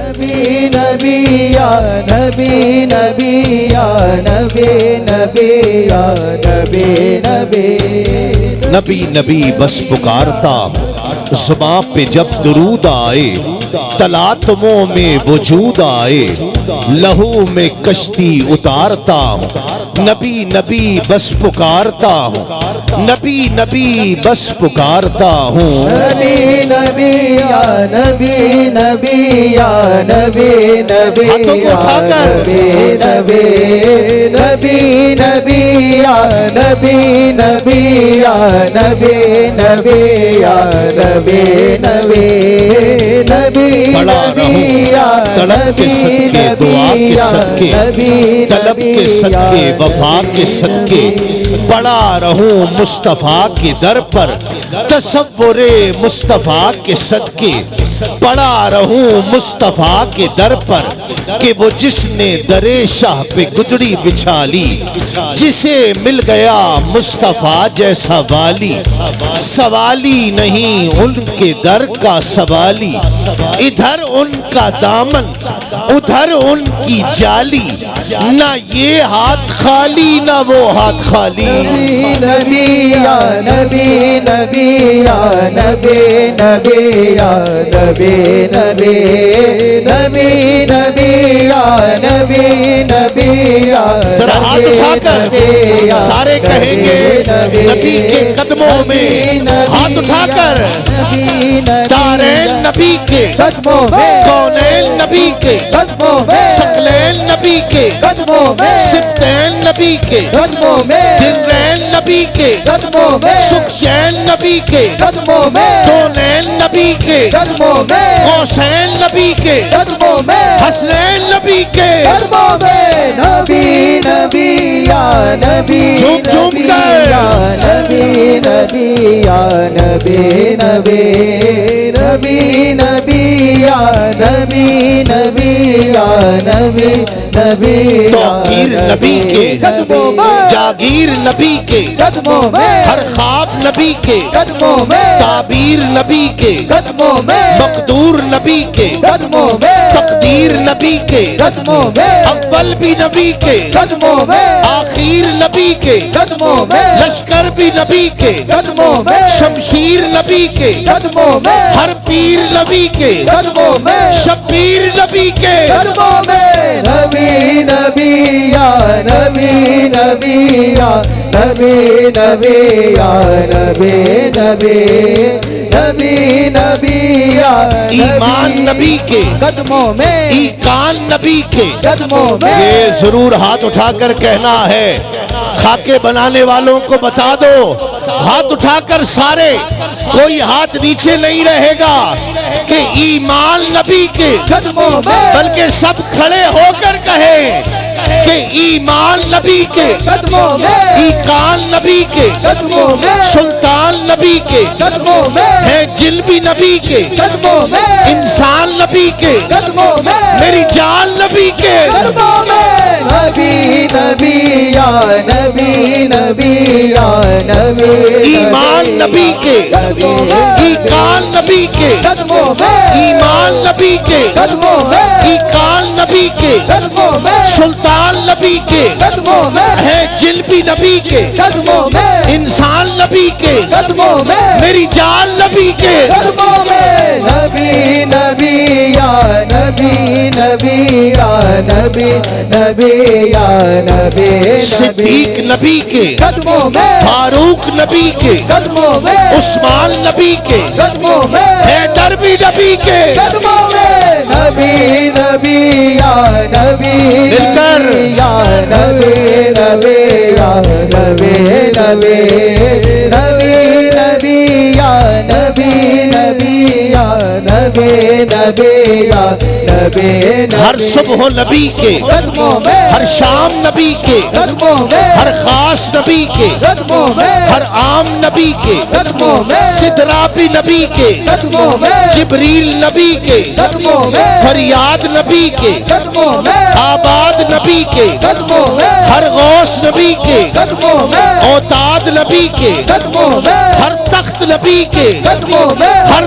نبی نبی یا نبی نبی یا نبی نبی یا نبی نبی نبی نبی بس پکارتا زباں پہ جب درود آئے تلاطموں میں وجود آئے لہو میں کشتی اتارتا ہوں نبی نبی بس پکارتا ہوں نبی نبی بس پکارتا ہوں نبی نبی یا نبی نبی یا نبی نبی ہاتھوں کو اٹھا کر نبی نبی نبی یا نبی نبی یا نبی نبی یا نبی نبی نبی پڑا رہوں طلب کے صدقے دعا کے صدقے طلب کے صدقے وفا کے صدقے پڑا رہوں مصطفیٰ کے در پر تصور مصطفیٰ کے صدقے پڑا رہوں مصطفیٰ کے در پر کہ وہ جس نے در شاہ پہ گدڑی بچھا لی جسے مل گیا مصطفیٰ جیسا والی سوالی نہیں ان کے در کا سوالی ادھر ان کا دامن ادھر ان کی جالی نہ یہ ہاتھ خالی نہ وہ ہاتھ خالی نبی یا نبی نبی یا نبی نبی یا نبی نبی نبی نبی یا نبی نبی یا ذرا ہاتھ اٹھا کر سارے کہیں گے نبی کے قدموں میں ہاتھ اٹھا کر دارین نبی کے قدموں میں کونین نبی کے قدموں میں ثقلین نبی کے قدموں میں سبتین نبی کے قدموں میں دلرین نبی کے قدموں میں سکشین نبی کے قدموں میں دونین نبی کے قدموں میں قوسین نبی کے قدموں میں حسنین نبی کے قدموں میں نبی نبی یا نبی جھوم جھوم کر یا نبی نبی یا نبی نبی نبی نبی یا نبی نبی یا نبی نبی توقیر نبی کے قدموں میں جاگیر نبی کے قدموں میں ہر خواب نبی کے قدموں میں تعبیر نبی کے قدموں میں مقدور نبی کے قدموں میں تقدیر نبی کے قدموں میں اول بھی نبی کے قدموں میں آخر نبی کے قدموں میں لشکر بھی نبی کے قدموں میں شمشیر نبی کے قدموں میں ہر پیر نبی کے قدموں میں شبیر نبی کے قدموں میں نبی نبی یا نبی نبی یا نبی نبی یا نبی نبی نبی نبی یا ایمان نبی کے قدموں میں ایقان نبی کے قدموں میں یہ ضرور ہاتھ اٹھا کر کہنا ہے خاکے بنانے والوں کو بتا دو ہاتھ اٹھا کر سارے کوئی ہاتھ نیچے نہیں رہے گا کہ ایمان نبی کے قدموں میں بلکہ سب کھڑے ہو کر کہیں کہ ایمان نبی کے قدموں میں ایقان نبی کے قدموں میں سلطان نبی کے قدموں میں ہے جن بھی نبی کے قدموں میں انسان نبی کے قدموں میں میری جان نبی کے قدموں میں نبی نبی یا نبی نبی یا نبی ایمان نبی کے ایقان نبی کے قدموں میں ایمان نبی کے قدموں میں ایقان نبی کے قدموں میں سلطان نبی کے قدموں میں ہے جن بھی نبی کے قدموں میں انسان نبی کے قدموں میں میری جان نبی کے قدموں میں نبی نبی یا نبی نبی یا نبی نبی یا نبی صدیق نبی کے قدموں میں فاروق نبی کے قدموں میں عثمان نبی کے قدموں میں حیدر بھی نبی کے قدموں میں نبی نبی یا نبی مل کر یا نبی نبی یا نبی نبی نبی نبی یا نبی نبی یا نبی نبی یا نبی ہر صبح نبی کے قدموں میں ہر شام نبی کے قدموں میں ہر خاص نبی کے قدموں میں ہر عام نبی کے قدموں میں سدراپی نبی کے قدموں میں جبریل نبی کے قدموں میں فریاد نبی کے قدموں میں آباد نبی کے قدموں میں ہر غوث نبی کے قدموں میں اوتاد نبی کے قدموں میں ہر تخت نبی کے قدموں میں ہر